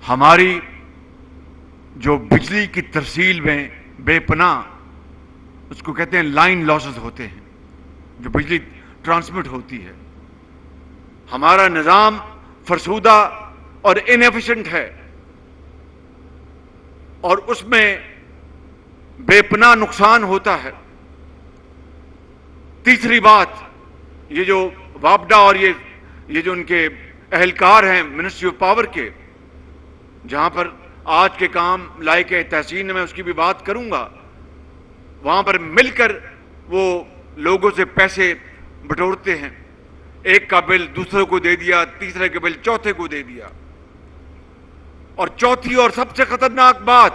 ہماری جو بجلی کی ترسیل میں بے پناہ، اس کو کہتے ہیں لائن لاسز ہوتے ہیں، جو بجلی ٹرانسمٹ ہوتی ہے، ہمارا نظام فرسودہ اور انیفیشنٹ ہے، اور اس میں بے پناہ نقصان ہوتا ہے۔ تیسری بات، یہ جو وابڈا اور یہ جو ان کے اہلکار ہیں منسٹری آف پاور کے، جہاں پر آج کے کام لائق تحسین میں اس کی بھی بات کروں گا، وہاں پر مل کر وہ لوگوں سے پیسے بٹورتے ہیں، ایک کا بل دوسرے کو دے دیا، تیسرے کا بل چوتھے کو دے دیا، اور چوتھی اور سب سے خطرناک بات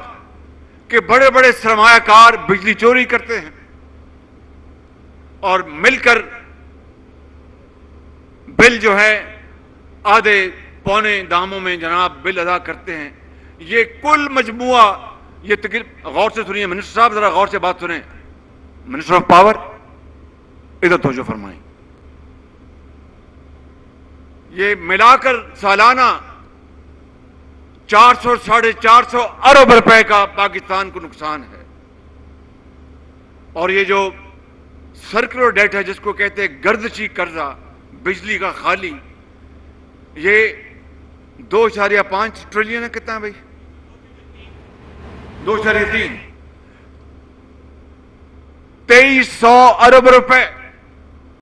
کہ بڑے بڑے سرمایہ کار بجلی چوری کرتے ہیں اور مل کر بل جو ہے آدھے پونے داموں میں جناب بل ادا کرتے ہیں۔ یہ کل مجموعہ، یہ تقریباً غور سے سنیے منسٹر صاحب، ذرا غور سے بات سنیں، منسٹر آف پاور ادھر توجہ فرمائیں، یہ ملا کر سالانہ 400 ساڑھے 400 ارب روپے کا پاکستان کو نقصان ہے۔ اور یہ جو سرکولر ڈیٹ ہے، جس کو کہتے ہیں گردشی قرضہ بجلی کا خالی، یہ 2.5 ٹریلین ہے۔ کتنا ہے بھائی؟ 2.3 2300 ارب روپے